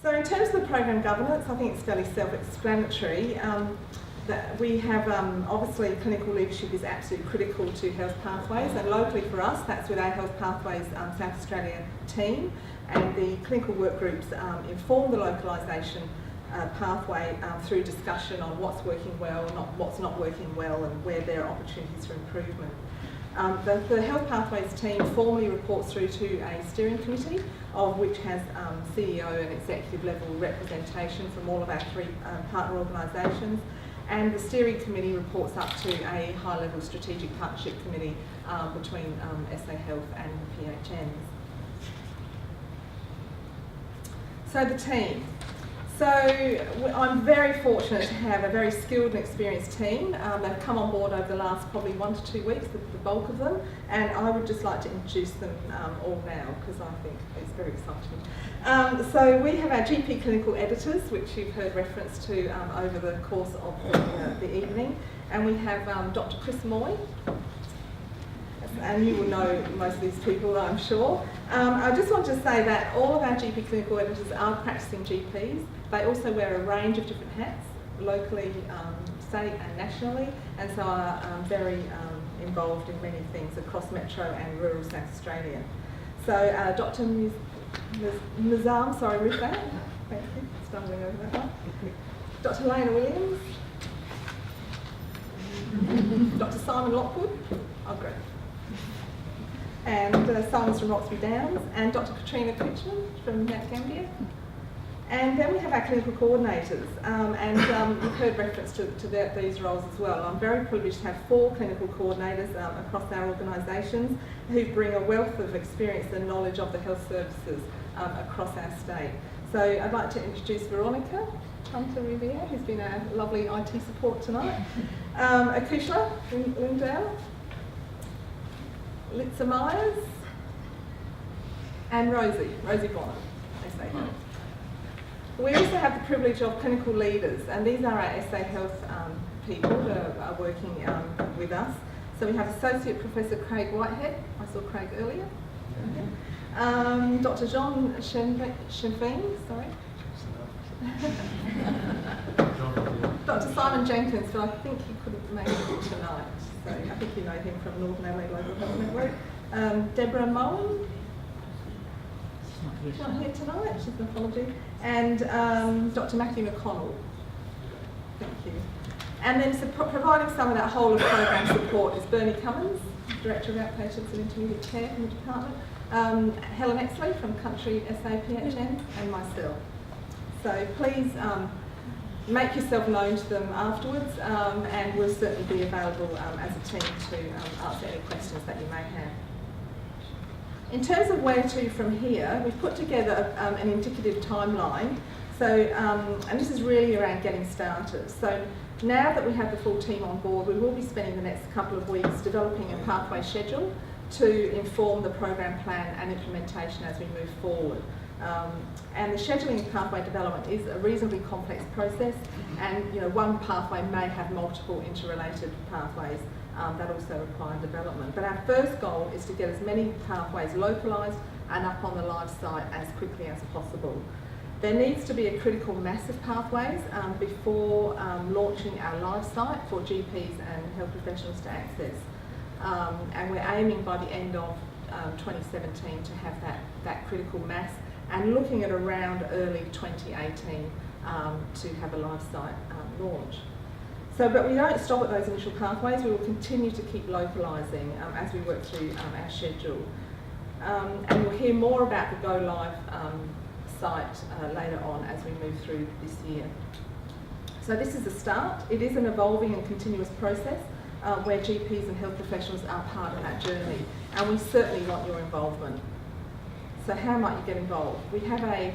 So in terms of the program governance, I think it's fairly self-explanatory. That we have, obviously, clinical leadership is absolutely critical to Health Pathways, and locally for us, that's with our Health Pathways South Australia team, and the clinical work groups inform the localisation pathway through discussion on what's working well, what's not working well, and where there are opportunities for improvement. The Health Pathways team formally reports through to a steering committee, of which has CEO and executive level representation from all of our 3 partner organisations, and the steering committee reports up to a high-level strategic partnership committee between SA Health and the PHNs. So the team. So I'm very fortunate to have a very skilled and experienced team. They've come on board over the last probably 1 to 2 weeks, the bulk of them, and I would just like to introduce them all now because I think it's very exciting. So we have our GP clinical editors, which you've heard reference to over the course of the evening, and we have Dr. Chris Moy. And you will know most of these people, I'm sure. I just want to say that all of our GP clinical editors are practicing GPs. They also wear a range of different hats, locally, state and nationally, and so are very involved in many things across metro and rural South Australia. So Dr. Nizam, sorry, Rifat, thank you, stumbling over that one. Dr. Lena Williams. Dr. Simon Lockwood, oh great. And Simon's from Roxby Downs, and Dr. Katrina Kitchen from Mount Gambier. And then we have our clinical coordinators, and you've heard reference to these roles as well. I'm very privileged to have 4 clinical coordinators across our organisations who bring a wealth of experience and knowledge of the health services across our state. So I'd like to introduce Veronica Hunter-Riviere, who's been our lovely IT support tonight, Akushla Lindell, Litza Myers, and Rosie Bonner, SA Health. We also have the privilege of clinical leaders, and these are our SA Health people who are working with us. So we have Associate Professor Craig Whitehead, I saw Craig earlier. Dr. John Shenfine, sorry. Dr. Simon Jenkins, but I think he couldn't make it tonight. So I think you know him from Northern Adelaide Local Health Network. Deborah Moen, she's not here tonight, she's an apology. And Dr. Matthew McConnell, thank you. And then providing some of that whole of program support is Bernie Cummins, Director of Outpatients and Intermediate Care from the department, Helen Exley from Country SAPHN, and myself. So please make yourself known to them afterwards, and we'll certainly be available as a team to answer any questions that you may have. In terms of where to from here, we've put together an indicative timeline. So, and this is really around getting started. So now that we have the full team on board, we will be spending the next couple of weeks developing a pathway schedule to inform the program plan and implementation as we move forward. And the scheduling pathway development is a reasonably complex process, and one pathway may have multiple interrelated pathways that also require development. But our first goal is to get as many pathways localised and up on the live site as quickly as possible. There needs to be a critical mass of pathways before launching our live site for GPs and health professionals to access. And we're aiming by the end of 2017 to have that critical mass, and looking at around early 2018 to have a live site launch. So, but we don't stop at those initial pathways. We will continue to keep localising as we work through our schedule. And we'll hear more about the Go Live site later on as we move through this year. So this is a start. It is an evolving and continuous process where GPs and health professionals are part of that journey, and we certainly want your involvement. So how might you get involved? We have an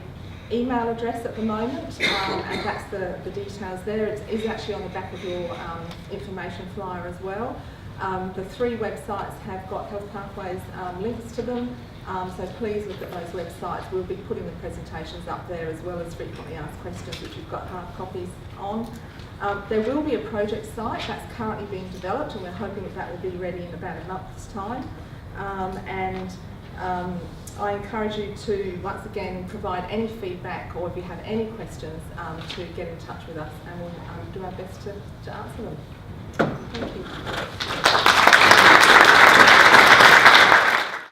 email address at the moment, and that's the details there. It is actually on the back of your information flyer as well. The 3 websites have got Health Pathways links to them, so please look at those websites. We'll be putting the presentations up there as well as frequently asked questions, which we've got hard copies on. There will be a project site that's currently being developed, and we're hoping that will be ready in about a month's time. I encourage you to, once again, provide any feedback, or if you have any questions, to get in touch with us, and we'll do our best to answer them. Thank you.